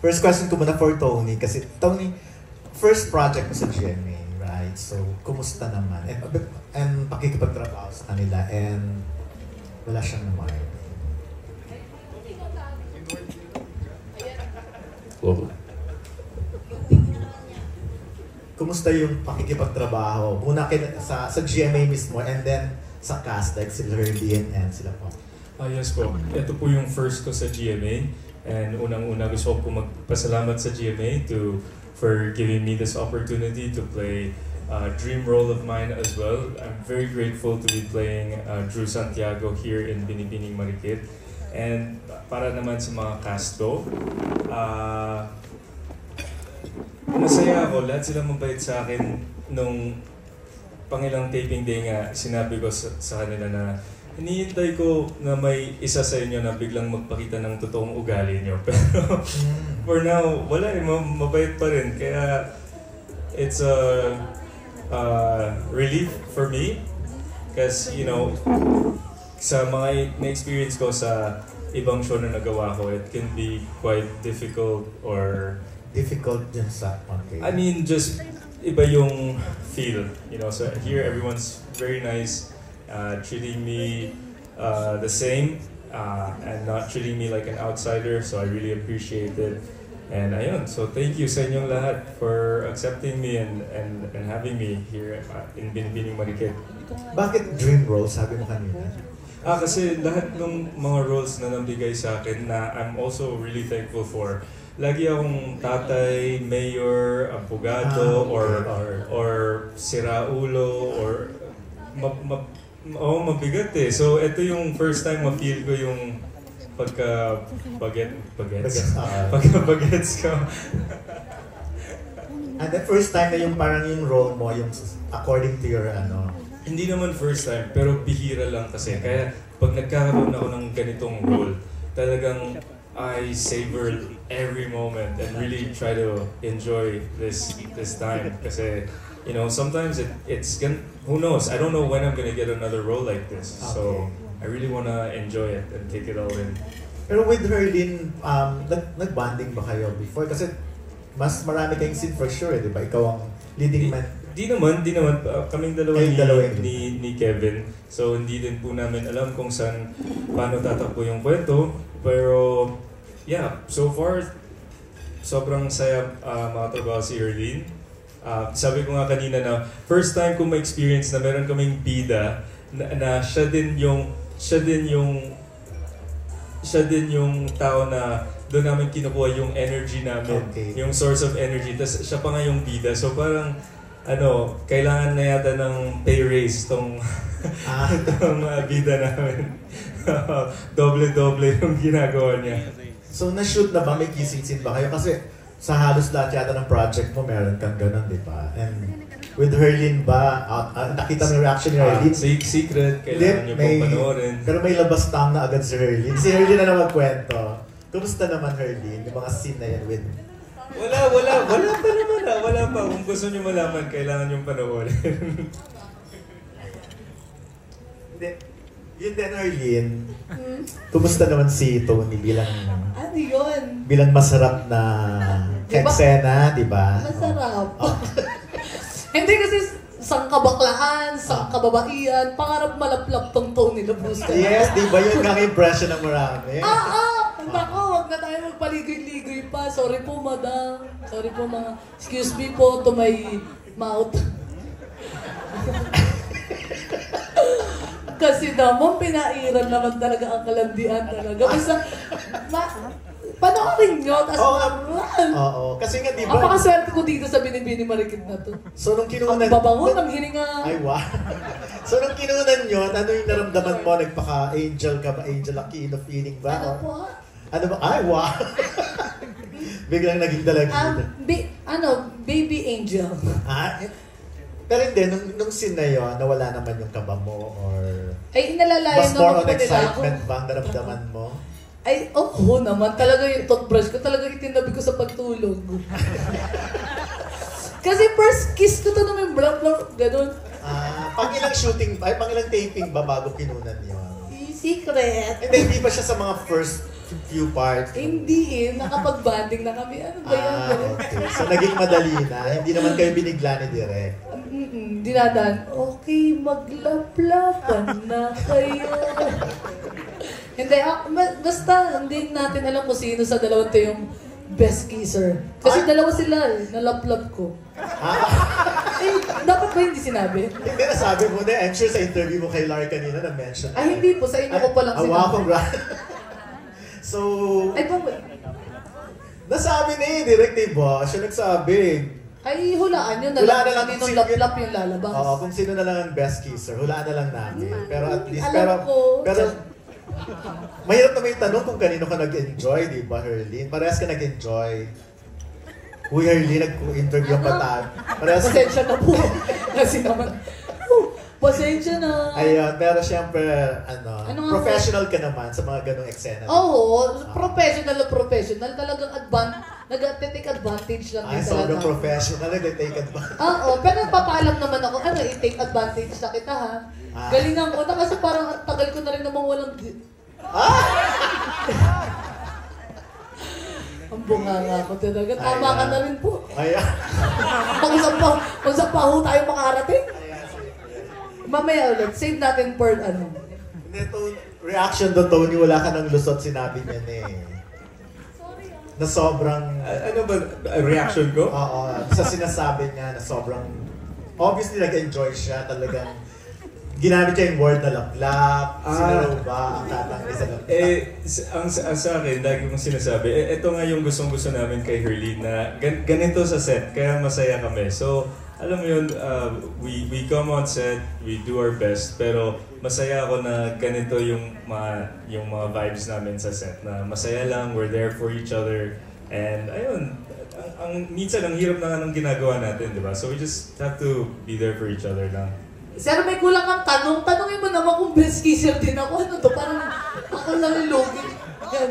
First question ko muna for Tony, kasi Tony, first project mo sa GMA, right? So, kumusta naman? And pakikipagtrabaho sa kanila, and wala siyang naman. Oh. Kumusta yung pakikipagtrabaho? Una sa GMA mismo, and then sa cast, like sila Herlene and sila po. Yes po. Ito po yung first ko sa GMA. And unang-una gusto ko po magpasalamat sa GMA for giving me this opportunity to play a dream role of mine as well. I'm very grateful to be playing Drew Santiago here in Binibining Marikit. And para naman sa mga cast ko, masaya ako. Lahat sila mabait sa akin nung pangilang taping day nga. Sinabi ko sa kanila na hinihintay ko na may isa sa inyo na biglang magpakita ng totoong ugali nyo. Pero for now, wala eh, mabait pa rin. Kaya it's a relief for me. Because, you know, sa mga na-experience ko sa ibang show na nagawa ko, it can be quite difficult or... Difficult din sa okay. I mean, just iba yung feel. You know, so here everyone's very nice. Treating me the same and not treating me like an outsider, so I really appreciate it. And ayun, so thank you sa inyong lahat for accepting me and having me here in Binibining Marikit. Bakit dream role, sabi mo kanina? Kasi lahat ng mga roles na nabigay sa akin na I'm also really thankful for. Lagi akong tatay, mayor, abogado, or siraulo, or mabigat eh. So, ito yung first time ma-feel ko yung pagka-bagets ko. And the first time na yung parang yung role mo, yung according to your ano? Hindi naman first time, pero bihira lang kasi. Kaya pag nagkakaroon ako ng ganitong role, talagang I savored every moment and really try to enjoy this time. Kasi, you know, sometimes it's gonna, who knows? I don't know when I'm gonna get another role like this. Okay. So I really wanna enjoy it and take it all in. Pero with Herlene, nag-bonding ba kayo before? Kasi mas marami kayong scene for sure, di ba? Ikaw ang leading man. Di naman. Kaming dalawa ni Kevin. So hindi din po namin alam kung paano tatakbo yung kwento. Pero yeah, so far sobrang saya makatrabaho si Herlene. Sabi ko nga kanina na first time ko ma-experience na meron kaming bida na siya din yung tao na doon namin kinukuha yung energy namin, okay. Yung source of energy. Tapos siya pa nga yung bida. So parang kailangan na yata ng pay raise tong bida namin. Doble-doble yung ginagawa niya. So na-shoot na ba? May kissing scene ba kayo? Kasi sa halos lahat yata ng project mo, meron kang ganun, di ba? And with Herlene ba, nakita mo yung reaction ni Herlene? Secret, kailangan niyo pong panoorin. Pero may labas-tang na agad si Herlene. Si Herlene na naman kwento. Kumusta naman Herlene? Yung mga scene na yan with... Wala pa. Kung gusto niyo malaman, kailangan niyong panoorin. Yun din, Herlene. Kumusta naman si Tony bilang... Ano yun? Bilang masarap na eksena, di ba? Masarap. Hindi kasi sang kabaklaan, sang kababaihan, pangarap malaplap tong Tony Labus ka. Yes, di ba yun ang impression ng marami? Nako, wag na tayo magpaligoy-ligoy pa. Sorry po, madam. Sorry po, mga... Excuse me po to my mouth. Kasi naman, pinairan naman talaga ang kalandian talaga. Basta, panoorin nyo, Oo, kasi nga di ba... Napakaswerte ko dito sa Binibining Marikit na to. So nung kinunan... Ang babangon, ang hininga. Ay, wow. So nung kinunan nyo, ano yung naramdaman mo? Nagpaka-angel ka ba? Angel Aquino feeling ba? Ano po? Ano ba? Ay, wow. Biglang naging dalagin. Baby angel. Pero hindi, nung scene na yun, nawala naman yung kaba mo or... Ay, inalalayan mas more naman on po nila ako. excitement ba ang naramdaman mo? Ay, oo naman. Talaga yung toothbrush ko, talaga itinabi ko sa pagtulog. Kasi first kiss ko to naman, blank, ganun. Pang ilang taping ba bago kinunan yun? Secret. Hindi ba siya sa mga few parts. Hindi nakapag-banding na kami. Ano ba yan? Okay. So, naging madali na. Hindi naman kayo binigla ni Direk. Dinadaan, okay, maglaplapan na kayo. Hindi, basta hindi natin alam kung sino sa dalawa to yung best kisser. Kasi dalawa sila nalaplap ko. Dapat ba hindi sinabi? Hindi, nasabi mo na. I'm sure sa interview mo kay Larry kanina na-mention. Ay, hindi po. Sa inyo ko pa lang sinabi. Wow, congrats. So, ay, nasabi ni Direk, diba? Siya nagsabi. Ay, hulaan yun. Hulaan na lang kung kung sino sino- laplap yung lalabas. Oo, kung sino na lang ang best kisser. Hulaan na lang namin. Pero at least, Alam ko. pero, mahirap na may tanong kung kanino ka nag-enjoy, di ba, Herlene? Parehas ka nag-enjoy. Uy, Herlene, nag-interview ang patan. Parehas ka. Pasensya na po. Kasi naman, pasensya na. Ayun, pero syempre, Ano nga professional ka naman sa mga ganong eksena. Oo, professional na professional. Talagang nag-take advantage lang Ay, din sobrang talaga. professional. Nag-take advantage. Oo, pero papaalam naman ako, i-take advantage na kita ha. Galingan ko na kasi parang ang tagal ko na rin namang walang... Ang bunganga ko talaga. Tama ka na rin po. Ayan. Kung saan pa ho tayo makarating. Mamaya ulit, save natin for Hindi, reaction to Tony, wala ka ng lusot, sinabi niya na sobrang... Ano ba, reaction ko? Oo, sa sinasabi niya na sobrang... Obviously, nag-enjoy siya. Talagang ginamit niya yung word na laplap. Sino ba ang tatanggi sa laplap? Ang sa akin, lagi mong sinasabi, ito nga yung gustong-gusto namin kay Herlene na ganito sa set, kaya masaya kami. So, alam mo yun, we come on set, we do our best, pero masaya ako na ganito yung mga vibes namin sa set, na masaya lang, we're there for each other, and ayun, minsan ang hirap na nga ng ginagawa natin, di ba? So we just have to be there for each other lang. Sir, may kulang kang tanong. Tanongin mo naman kung best kisser din ako. Ano to? Parang ako lang yung logi. Yan.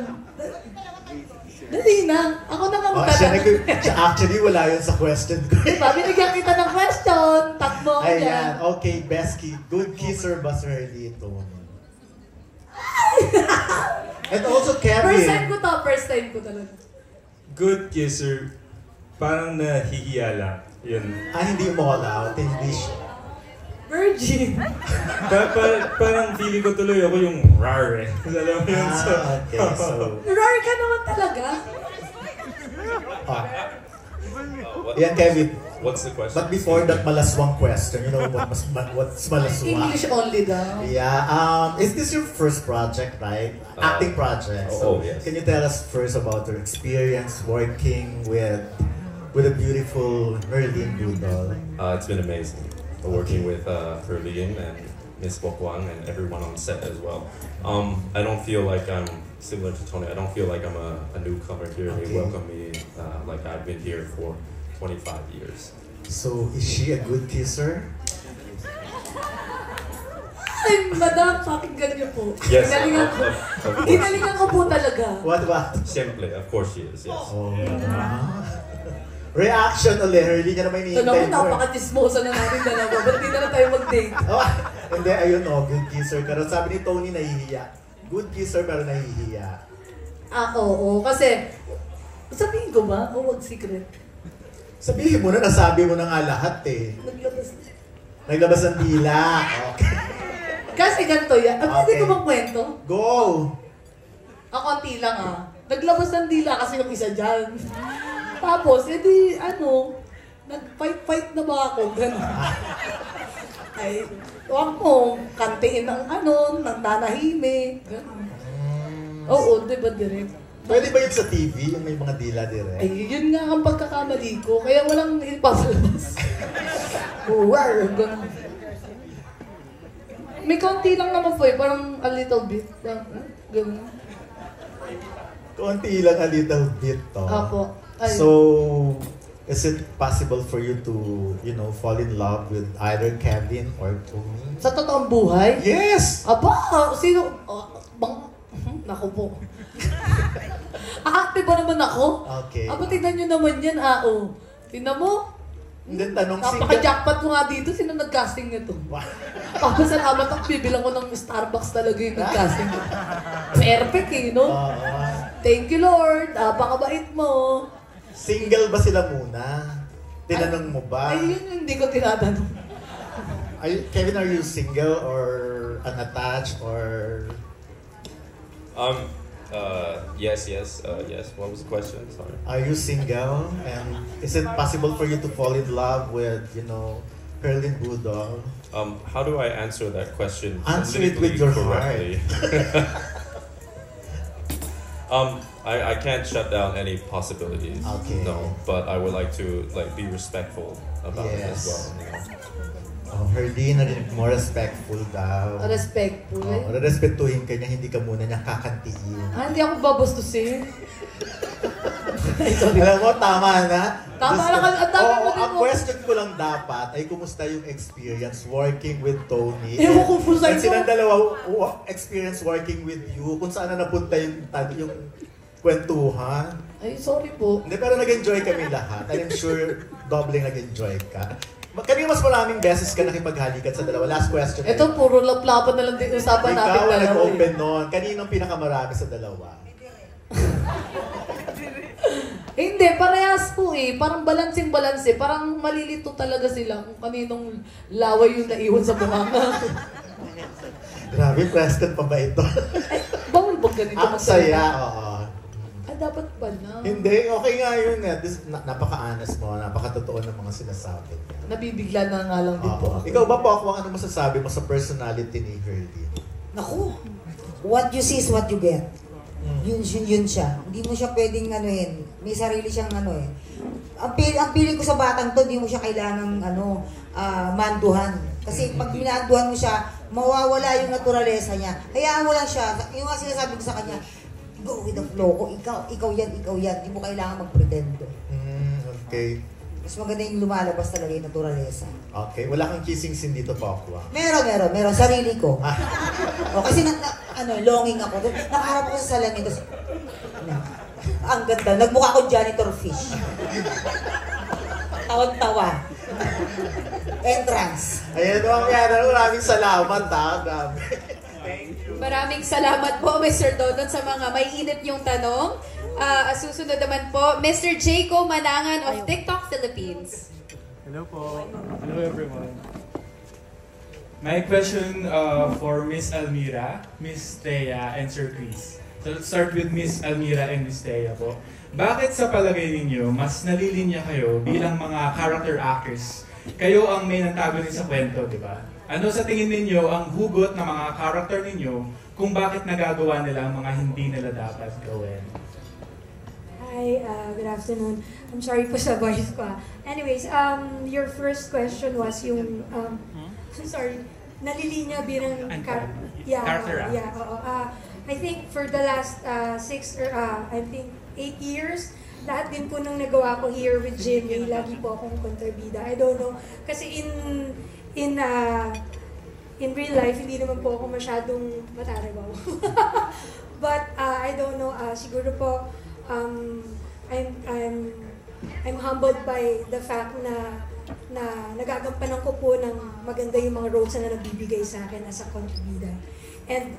Dali na. Ako na nga magtatanong. Siya actually, wala yun sa question ko. Diba? Binigyan kita ng question. Takbo ko Ayan, yan. okay, good kisser ba Sir Herlito? And also First time Kevin. ko to. First time ko talaga. Good kisser, parang nahihiya lang. Yun. Hindi mo call out, hindi siya. Virgin. Parang feeling ko tuloy ako yung rar eh. Alam mo yun? So, Okay, so... Rar ka naman talaga. Yan, Kevin. What's the question? But before that malaswang question, you know what's malaswang? English only daw. Yeah, is this your first project, right? Acting project. So, yes. Can you tell us first about your experience working with a beautiful Herlene Budol? It's been amazing working with Herlene and Miss Bokwang and everyone on set as well. I don't feel like I'm similar to Tony. I don't feel like I'm a newcomer here. Okay. They welcome me like I've been here for 25 years. So, is she a good kisser? Ay, madam, pakinggan niyo po. Yes, Ginalingan ko. of course. Ginalingan ko po talaga. What about? Simply, of course she is, yes. Oh. Reaction ulit, Herlene, yan naman Ito hinihintay naman, mo. napaka-chismosa na natin dalawa. Ba't di na lang tayo mag-date? Oh, hindi, ayun good kisser. Pero sabi ni Tony, nahihiya. Good kisser pero nahihiya. Oo. Kasi, sabihin ko ba? O wag secret? Sabihin mo na, nasabi mo na nga lahat eh. Naglabas. Naglabas ng dila. Okay. Kasi ganito yan. Hindi Okay. ko bang kwento? Go! Konti lang Naglabas ng dila kasi yung isa dyan. Tapos, edi, nag-fight na ba ako? Ganun. Ay, huwag mo, kantiin ng ng nanahimik. Ganun. Oo, di ba direct? Pwede ba yun sa TV, yung may mga dila direct? Ay, yun nga ang pagkakamali ko. Kaya walang ipapalabas. War, ganun. May konti lang naman po parang a little bit. Ganun. Konti lang a little bit to. Apo. Ay. So, is it possible for you to, fall in love with either Kevin or Tony? Sa totoong buhay? Yes! Aba, sino? Naku po. Active ba naman ako? Okay. Aba, tignan nyo naman yan, Tignan mo? And then tanong Napaka-jackpot ko nga dito. Sino nag-casting nito? Wow. Papasalamat ako, bibilang ko ng Starbucks talaga yung nag-casting nito. Perfect no? Thank you, Lord. Pakabait mo. Single ba sila muna? Tinanong mo ba? Ay, yun yung hindi ko tinatanong. Kevin, are you single or unattached or... Yes. What was the question? Sorry. Are you single? And is it possible for you to fall in love with, Perlin Budol? How do I answer that question? Answer it with your correctly? I can't shut down any possibilities. Okay. No, but I would like to be respectful about it as Yes. well. Herdy, narinig mo, respectful daw. Respectful. Respetuhin ka niya, hindi ka muna niya kakantiin. Hindi ako babastusin. Alam mo, tama na. Tama lang, ang dami mo din Ang mo. question ko lang dapat ay kumusta yung experience working with Tony? Ewan ko po sa And inyo. silang dalawa, experience working with you, kung saan na napunta yung kwentuhan. Ay, sorry po. Hindi, pero nag-enjoy kami lahat. I'm sure doubling nag-enjoy ka. Kanina mas maraming beses ka nakipaghalikan sa dalawa. Last question. Ito, puro laplapan na lang din usapan natin Ikaw ang dalawa. nag-open nun. Kaninong pinakamarami sa dalawa? Hindi, parehas po eh. Parang balansing-balanse. Parang malilito talaga sila kung kaninong laway yung naiwan sa bunganga. Grabe, Preston pa ba ito? Ay, bawal ba ganito? Ang saya, oo. Dapat pala. Hindi, okay nga yun. Napaka-honest mo, napaka-totoo ng mga sinasabi niya. Nabibigla na nga lang din po Oo. ako. Ikaw ba, Pokwang, ano masasabi mo sa personality ni Herdy? Naku, what you see is what you get. Yun siya. Hindi mo siya pwedeng anuhin. May sarili siyang ano eh. Ang pili ko sa batang to, hindi mo siya kailangang manduhan. Kasi pag minanduhan mo siya, mawawala yung naturalesa niya. Hayaan mo lang siya. Yung nga sinasabi ko sa kanya, go with the flow. O ikaw yan. Hindi mo kailangan mag-pretend. Okay. Mas maganda yung lumalabas talaga yung naturalesa. Okay. Wala kang kissing scene dito, Pokwang. Meron. Sarili ko. O, kasi longing ako. Nakaharap ako sa salamin. Tapos, ang ganda. Nagmukha akong janitor fish. Tawag-tawa. Entrance. Ayan o, maraming salamat ha. Grabe. Maraming salamat po, Mr. Dodon, sa mga may init yung tanong. Susunod naman po, Mr. Jayco Manangan of TikTok Philippines. Hello po. Hello everyone. My question for Miss Almira, Miss Thea, and Sir Chris. So let's start with Miss Almira and Miss Thea po. Bakit sa palagay ninyo, mas nalilinya kayo bilang mga character actors? Kayo ang may nantagonin sa kwento, di ba? Ano sa tingin ninyo ang hugot ng mga character ninyo kung bakit nagagawa nila ang mga hindi nila dapat gawin? Hi, good afternoon. I'm sorry po sa voice ko. Anyways, your first question was yung, sorry, nalilinya bilang character. I think for the last 8 years, lahat din po nung nagawa ko here with Jimmy, lagi po akong kontrabida. I don't know, kasi in real life, hindi naman po ako masyadong matarabaw. But I don't know, siguro po, I'm humbled by the fact na nagagampanan ko po ng maganda yung mga roles na nagbibigay sa akin as a kontrabida. And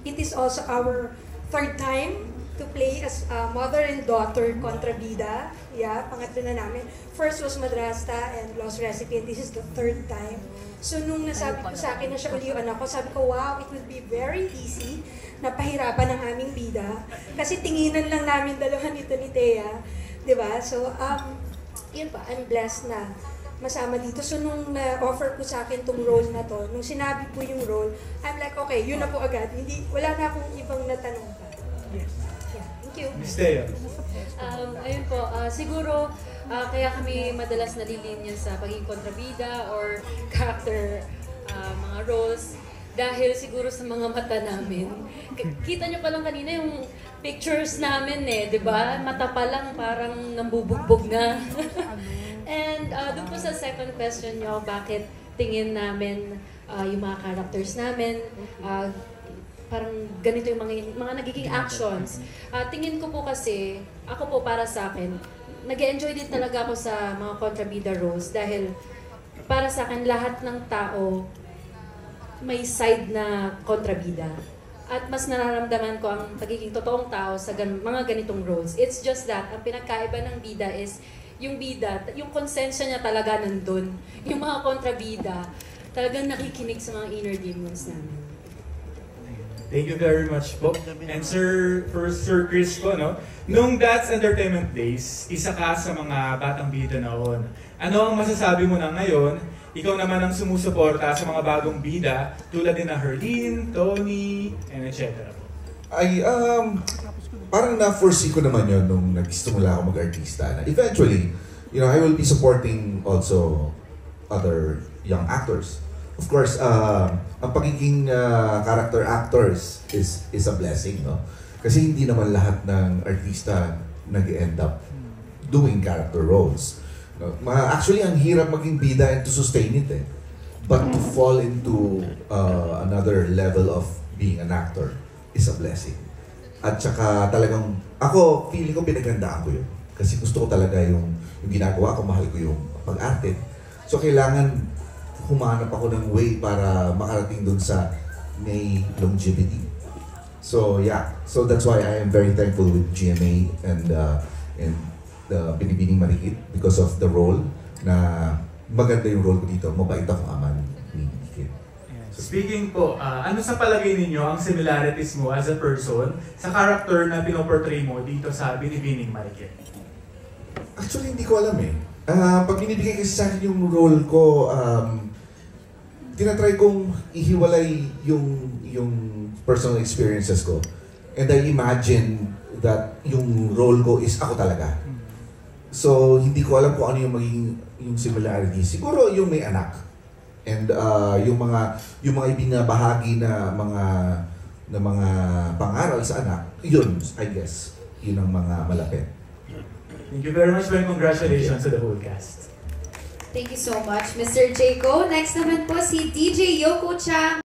it is also our third time to play as mother and daughter kontrabida. Yeah, pangatlo na namin. First was Madrasta and Lost Recipe, and this is the third time. So nung nasabi ko sa akin na siya uli yung anak ko, sabi ko, wow, it will be very easy na pahirapan ng aming bida. Kasi tinginan lang namin dalawa nito ni Thea. Diba? So, yun pa, I'm blessed na masama dito. So nung na-offer ko sa akin tong role na to, nung sinabi po yung role, I'm like, okay, yun na po agad. Wala na akong ibang natanong pa. Yeah. Thank you. Miss Thea. Ayun po, siguro kaya kami madalas nalilinya sa pagiging kontrabida or character mga roles dahil siguro sa mga mata namin. Kita nyo pa lang kanina yung pictures namin di ba? Mata pa lang parang nambubugbog na. And doon po sa second question nyo, bakit tingin namin yung mga characters namin, parang ganito yung mga nagiging actions. Tingin ko po kasi, ako po para sa akin, nag-enjoy din talaga ako sa mga kontrabida roles dahil para sa akin lahat ng tao may side na kontrabida. at mas nararamdaman ko ang pagiging totoong tao sa mga ganitong roles. It's just that, ang pinagkaiba ng bida is, yung bida, yung konsensya niya talaga nandun. Yung mga kontrabida, talagang nakikinig sa mga inner demons namin. Thank you very much po. And Sir Chris po, no? Nung That's Entertainment Days, isa ka sa mga batang bida noon. Ano ang masasabi mo na ngayon? Ikaw naman ang sumusuporta sa mga bagong bida tulad din na Herlene, Tony, and etc. Ay, parang na-foresee ko naman yun nung nag-istumula ako mag-artista. Na eventually, I will be supporting also other young actors. Of course, ang pagiging character actors is a blessing, no? Kasi hindi naman lahat ng artista nag-end up doing character roles. No? Actually, ang hirap maging bida and to sustain it, eh. But to fall into another level of being an actor is a blessing. At saka talagang, ako, feeling ko pinagandaan ko yun. Kasi gusto ko talaga yung ginagawa ko, mahal ko yung pag-arte. So kailangan humanap ako ng way para makarating dun sa may longevity. So yeah, so that's why I am very thankful with GMA and the Binibining Marikit because of the role na maganda yung role ko dito. Mabait akong ama ni Kid. Speaking po, ano sa palagay ninyo ang similarities mo as a person sa character na pinoportray mo dito sa Binibining Marikit? Actually, hindi ko alam eh. Pag binibigay kasi sa akin yung role ko, tinatry kong ihiwalay yung personal experiences ko. And I imagine that yung role ko is ako talaga. So, hindi ko alam kung ano yung magiging yung similarity. Siguro yung may anak. And yung mga ibinabahagi na mga pangaral sa anak, yun, I guess, yun ang mga malapit. Thank you very much and congratulations to the whole cast. Thank you so much, Mr. Jaco. Next naman po si DJ Yoko Chang.